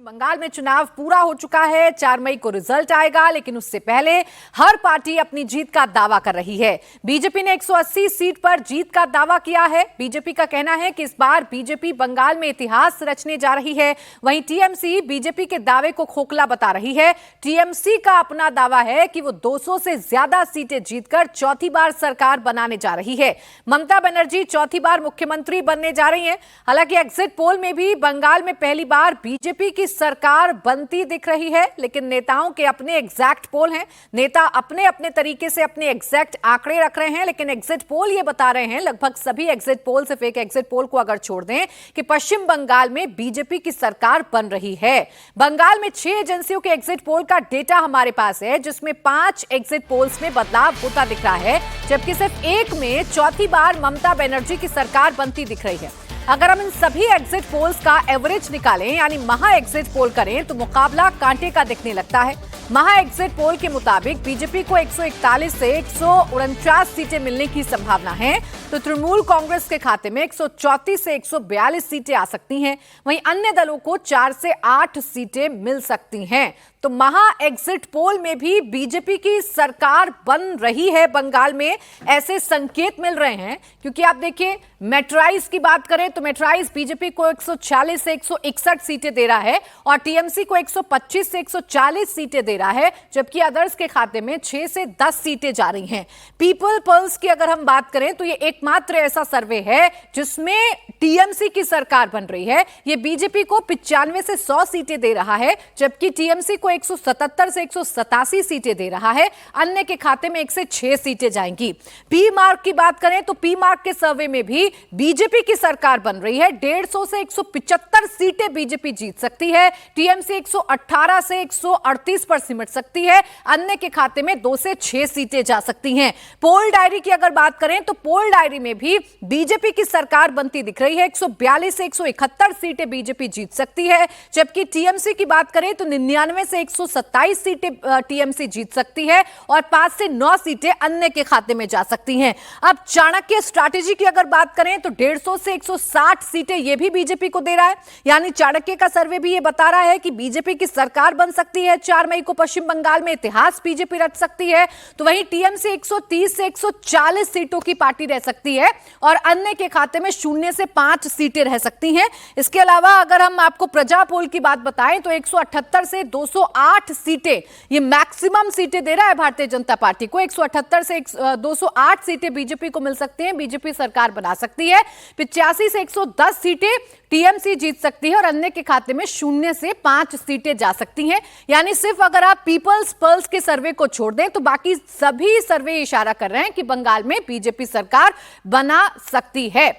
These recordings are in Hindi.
बंगाल में चुनाव पूरा हो चुका है। 4 मई को रिजल्ट आएगा, लेकिन उससे पहले हर पार्टी अपनी जीत का दावा कर रही है। बीजेपी ने 180 सीट पर जीत का दावा किया है। बीजेपी का कहना है कि इस बार बीजेपी बंगाल में इतिहास रचने जा रही है। वहीं टीएमसी बीजेपी के दावे को खोखला बता रही है। टीएमसी का अपना दावा है कि वो 200 से ज्यादा सीटें जीतकर चौथी बार सरकार बनाने जा रही है। ममता बनर्जी चौथी बार मुख्यमंत्री बनने जा रही हैं। हालांकि एग्जिट पोल में भी बंगाल में पहली बार बीजेपी की सरकार बनती दिख रही है, लेकिन नेताओं के अपने एग्जैक्ट पोल हैं। नेता अपने अपने तरीके से अपने एग्जैक्ट आंकड़े रख रहे हैं, लेकिन एग्जिट पोल ये बता रहे हैं, लगभग सभी एग्जिट पोल सिर्फ एक एग्जिट पोल को अगर छोड़ दें, कि पश्चिम बंगाल में बीजेपी की सरकार बन रही है। बंगाल में 6 एजेंसियों के एग्जिट पोल का डेटा हमारे पास है, जिसमें 5 एग्जिट पोल्स में बदलाव होता दिख रहा है, जबकि सिर्फ एक में चौथी बार ममता बनर्जी की सरकार बनती दिख रही है। अगर हम इन सभी एग्जिट पोल्स का एवरेज निकालें, यानी महा एग्जिट पोल करें, तो मुकाबला कांटे का दिखने लगता है। महा एग्जिट पोल के मुताबिक बीजेपी को 141 से 149 सीटें मिलने की संभावना है, तो तृणमूल कांग्रेस के खाते में 134 से 142 सीटें आ सकती हैं। वहीं अन्य दलों को 4 से 8 सीटें मिल सकती हैं। तो महा एग्जिट पोल में भी बीजेपी की सरकार बन रही है बंगाल में, ऐसे संकेत मिल रहे हैं। क्योंकि आप देखिए, मेट्राइज की बात करें तो मेट्राइज बीजेपी को 146 से 161 सीटें दे रहा है और टीएमसी को 125 से 140 सीटें दे रहा है, जबकि अदर्स के खाते में 6 से 10 सीटें जा रही हैं। पीपल पल्स की अगर हम बात करें तो ये एकमात्र ऐसा सर्वे है जिसमें टीएमसी की सरकार बन रही है। ये बीजेपी को 95 से 100 सीटें दे रहा है, जबकि टीएमसी को 177 से 187 सीटें दे रहा है। अन्य के खाते में 1 से 6 सीटें जाएंगी। पी मार्क की बात करें तो पी मार्क के सर्वे में भी बीजेपी की सरकार बन रही है। 150 से 175 सीटें बीजेपी जीत सकती है। टीएमसी 118 से 138 पर सिमट सकती है। अन्य के खाते में 2 से 6 सीटें जा सकती हैं। पोल डायरी की अगर बात करें तो पोल डायरी में भी बीजेपी की सरकार बनती दिख रही है। 142 से 171 सीटें बीजेपी जीत सकती है, जबकि टीएमसी की बात करें तो 99 से 127 सीटें टीएमसी जीत सकती है और 5 से 9 सीटें अन्य के खाते में जा सकती हैं। अब चाणक्य स्ट्रैटेजी की अगर बात करें तो 150 से 160 सीटें यह भी बीजेपी को दे रहा है। यानी चाणक्य का सर्वे भी यह बता रहा है कि बीजेपी की सरकार बन सकती है। 4 मई को पश्चिम बंगाल में इतिहास बीजेपी रच सकती है। तो वहीं टीएमसी 130 से 140 सीटों की पार्टी रह सकती है और अन्य के खाते में 0 से 5 सीटें रह सकती हैं। इसके अलावा अगर हम आपको प्रजा पोल की बात बताएं तो 178 से 208 सीटें, ये मैक्सिमम सीटें दे रहा है भारतीय जनता पार्टी को। 178 से 208 सीटें बीजेपी को मिल सकती हैं, बीजेपी सरकार बना सकती है। 85 से 110 सीटें टीएमसी जीत सकती है और अन्य के खाते में 0 से 5 सीटें जा सकती हैं। यानी सिर्फ अगर आप पीपल्स पल्स के सर्वे को छोड़ दें तो बाकी सभी सर्वे इशारा कर रहे हैं कि बंगाल में बीजेपी सरकार बना सकती है।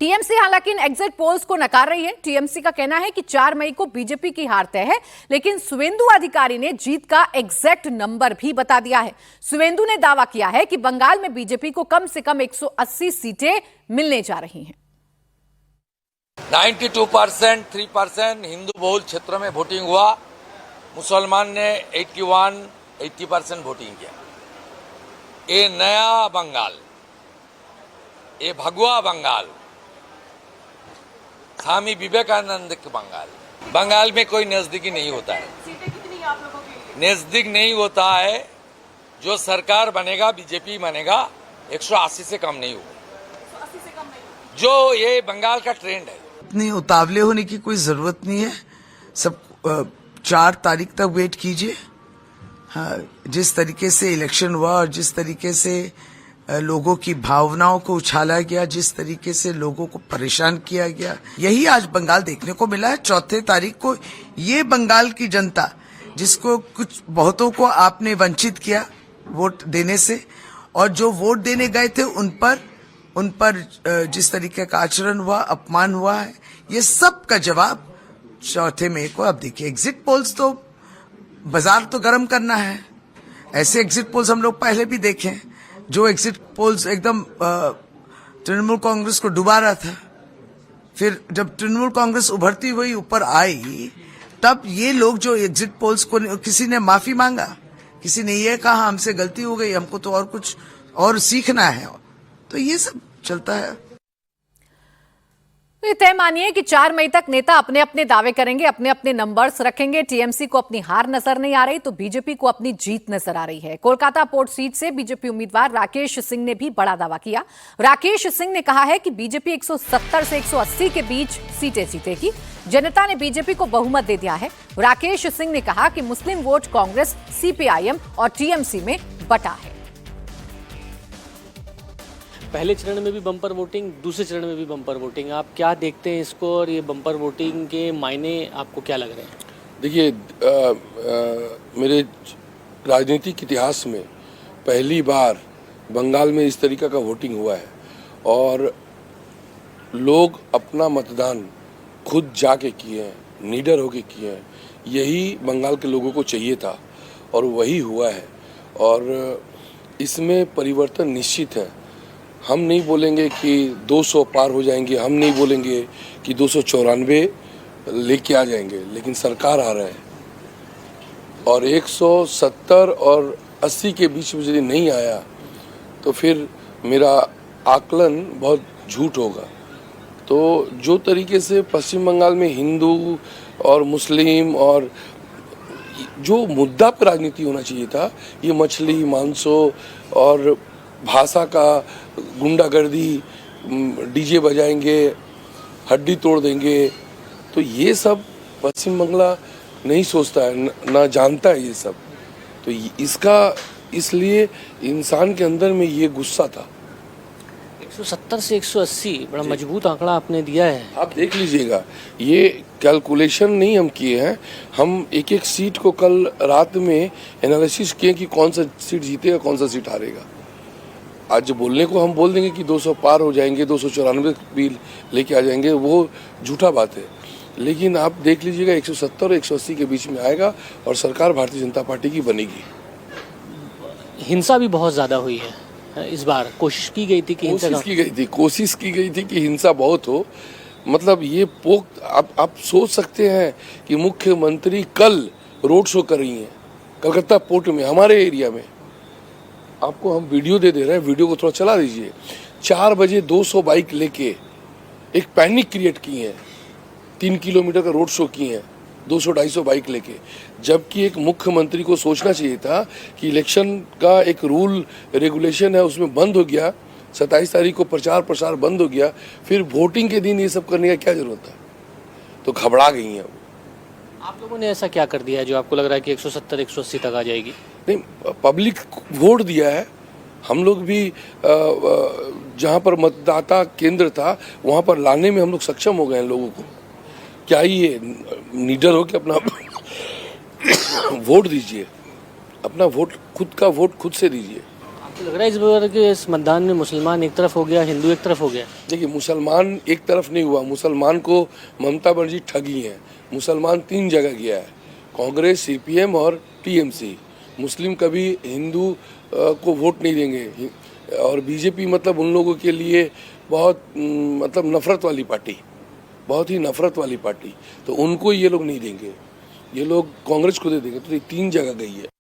टीएमसी हालांकि इन एग्जिट पोल्स को नकार रही है। टीएमसी का कहना है कि 4 मई को बीजेपी की हार तय है, लेकिन सुवेंदु अधिकारी ने जीत का एग्जैक्ट नंबर भी बता दिया है। सुवेंदु ने दावा किया है कि बंगाल में बीजेपी को कम से कम 180 सीटें मिलने जा रही हैं। 92%, 3% हिंदू बहुल क्षेत्रों में वोटिंग हुआ। मुसलमान ने 80% वोटिंग किया। ये नया बंगाल, ये भगवा बंगाल, स्वामी विवेकानंद के बंगाल में कोई नजदीकी नहीं होता है। सीटें कितनी आप लोगों के लिए? नजदीक नहीं होता है। जो सरकार बनेगा, बीजेपी बनेगा, 180 से कम नहीं होगा। 180 से कम नहीं। जो ये बंगाल का ट्रेंड है। इतनी उतावले होने की कोई जरूरत नहीं है। सब 4 तारीख तक वेट कीजिए। हाँ, जिस तरीके से इलेक्शन हुआ और जिस तरीके से लोगों की भावनाओं को उछाला गया, जिस तरीके से लोगों को परेशान किया गया, यही आज बंगाल देखने को मिला है। 4 तारीख को ये बंगाल की जनता, जिसको कुछ बहुतों को आपने वंचित किया वोट देने से, और जो वोट देने गए थे उन पर जिस तरीके का आचरण हुआ, अपमान हुआ है, ये सब का जवाब 4 मई को अब देखिए। एग्जिट पोल्स तो बाजार तो गर्म करना है। ऐसे एग्जिट पोल्स हम लोग पहले भी देखे हैं, जो एग्जिट पोल्स एकदम तृणमूल कांग्रेस को डुबा रहा था। फिर जब तृणमूल कांग्रेस उभरती हुई ऊपर आई, तब ये लोग जो एग्जिट पोल्स को, किसी ने माफी मांगा, किसी ने ये कहा हमसे गलती हो गई, हमको तो और कुछ और सीखना है। तो ये सब चलता है। तो ये तय मानिए कि 4 मई तक नेता अपने अपने दावे करेंगे, अपने अपने नंबर्स रखेंगे। टीएमसी को अपनी हार नजर नहीं आ रही तो बीजेपी को अपनी जीत नजर आ रही है। कोलकाता पोर्ट सीट से बीजेपी उम्मीदवार राकेश सिंह ने भी बड़ा दावा किया। राकेश सिंह ने कहा है कि बीजेपी 170 से 180 के बीच सीटें जीतेगी। जनता ने बीजेपी को बहुमत दे दिया है। राकेश सिंह ने कहा कि मुस्लिम वोट कांग्रेस, सीपीआईएम और टीएमसी में बटा है। पहले चरण में भी बम्पर वोटिंग, दूसरे चरण में भी बम्पर वोटिंग, आप क्या देखते हैं इसको और ये बम्पर वोटिंग के मायने आपको क्या लग रहे हैं? देखिए, मेरे राजनीतिक इतिहास में पहली बार बंगाल में इस तरीका का वोटिंग हुआ है और लोग अपना मतदान खुद जाके किए हैं, निडर होके किए हैं। यही बंगाल के लोगों को चाहिए था और वही हुआ है और इसमें परिवर्तन निश्चित है। हम नहीं बोलेंगे कि 200 पार हो जाएंगे, हम नहीं बोलेंगे कि 294 लेके आ जाएंगे, लेकिन सरकार आ रहा है और 170 और 80 के बीच में यदि नहीं आया तो फिर मेरा आकलन बहुत झूठ होगा। तो जो तरीके से पश्चिम बंगाल में हिंदू और मुस्लिम और जो मुद्दा पर राजनीति होना चाहिए था, ये मछली, मांसो और भाषा का गुंडागर्दी, डीजे बजाएंगे, हड्डी तोड़ देंगे, तो ये सब पश्चिम बंगाल नहीं सोचता है, ना जानता है ये सब। तो इसका इसलिए इंसान के अंदर में ये गुस्सा था। 170 से 180 बड़ा मजबूत आंकड़ा आपने दिया है। आप देख लीजिएगा, ये कैलकुलेशन नहीं हम किए हैं, हम एक एक सीट को कल रात में एनालिसिस किए कि कौन सा सीट जीतेगा, कौन सा सीट हारेगा। आज बोलने को हम बोल देंगे कि 200 पार हो जाएंगे, 294 भी लेके आ जाएंगे, वो झूठा बात है। लेकिन आप देख लीजिएगा 170 और 180 के बीच में आएगा और सरकार भारतीय जनता पार्टी की बनेगी। हिंसा भी बहुत ज्यादा हुई है इस बार, कोशिश की गई थी कि कोशिश की गई थी कि हिंसा बहुत हो। मतलब ये पोक आप सोच सकते हैं कि मुख्यमंत्री कल रोड शो कर रही हैं कलकत्ता पोर्ट में, हमारे एरिया में। आपको हम वीडियो दे रहे हैं, वीडियो को थोड़ा चला दीजिए। 4 बजे 200 बाइक लेके एक पैनिक क्रिएट की है, 3 किलोमीटर का रोड शो किए हैं 200-250 बाइक लेके। जबकि एक मुख्यमंत्री को सोचना चाहिए था कि इलेक्शन का एक रूल रेगुलेशन है, उसमें बंद हो गया, 27 तारीख को प्रचार प्रसार बंद हो गया, फिर वोटिंग के दिन ये सब करने का क्या जरूरत है? तो घबरा गई हैं। आप लोगों ने ऐसा क्या कर दिया है जो आपको लग रहा है कि 170-180 तक आ जाएगी? नहीं, पब्लिक वोट दिया है। हम लोग भी जहाँ पर मतदाता केंद्र था वहाँ पर लाने में हम लोग सक्षम हो गए हैं लोगों को। क्या ये निडर हो के अपना वोट दीजिए, अपना वोट, खुद का वोट खुद से दीजिए। आपको लग रहा है इस बार के इस मतदान में मुसलमान एक तरफ हो गया, हिंदू एक तरफ हो गया? देखिए, मुसलमान एक तरफ नहीं हुआ। मुसलमान को ममता बनर्जी ठगी है। मुसलमान 3 जगह गया है, कांग्रेस, सीपीएम और टीएमसी। मुस्लिम कभी हिंदू को वोट नहीं देंगे और बीजेपी मतलब उन लोगों के लिए बहुत मतलब नफरत वाली पार्टी, बहुत ही नफरत वाली पार्टी। तो उनको ये लोग नहीं देंगे, ये लोग कांग्रेस को दे देंगे। तो ये 3 जगह गई है।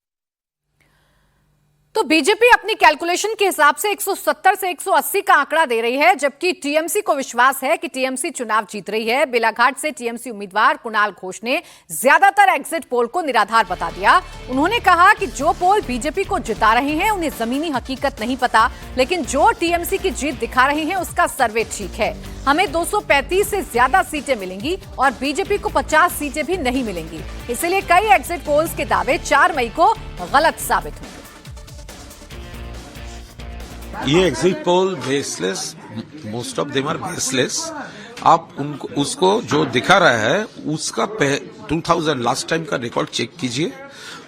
तो बीजेपी अपनी कैलकुलेशन के हिसाब से 170 से 180 का आंकड़ा दे रही है, जबकि टीएमसी को विश्वास है कि टीएमसी चुनाव जीत रही है। बेलाघाट से टीएमसी उम्मीदवार कुणाल घोष ने ज्यादातर एग्जिट पोल को निराधार बता दिया। उन्होंने कहा कि जो पोल बीजेपी को जिता रहे हैं उन्हें जमीनी हकीकत नहीं पता, लेकिन जो टीएमसी की जीत दिखा रहे हैं उसका सर्वे ठीक है। हमें 235 से ज्यादा सीटें मिलेंगी और बीजेपी को 50 सीटें भी नहीं मिलेंगी। इसलिए कई एग्जिट पोल्स के दावे 4 मई को गलत साबित होंगे। ये exit poll baseless, most of them are baseless. आप उनको उसको जो दिखा रहा है उसका 2000 लास्ट टाइम का रिकॉर्ड चेक कीजिए।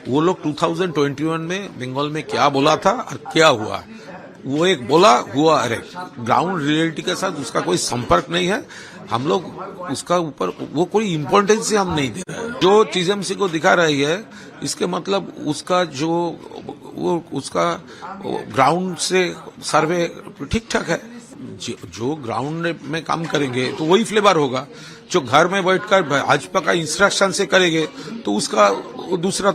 वो लोग 2021 में बंगाल में क्या बोला था और क्या हुआ, वो एक बोला हुआ, अरे ग्राउंड रियलिटी के साथ उसका कोई संपर्क नहीं है। हम लोग उसका ऊपर वो कोई इम्पोर्टेंस हम नहीं दे रहे हैं। जो टीएमसी को दिखा रही है इसके मतलब उसका जो वो उसका ग्राउंड से सर्वे ठीक ठाक है। जो ग्राउंड में काम करेंगे तो वही फ्लेवर होगा। जो घर में बैठकर भाजपा का इंस्ट्रक्शन से करेंगे तो उसका दूसरा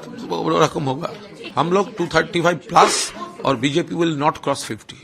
रकम होगा। हम लोग 235 प्लस और बीजेपी विल नॉट क्रॉस 50।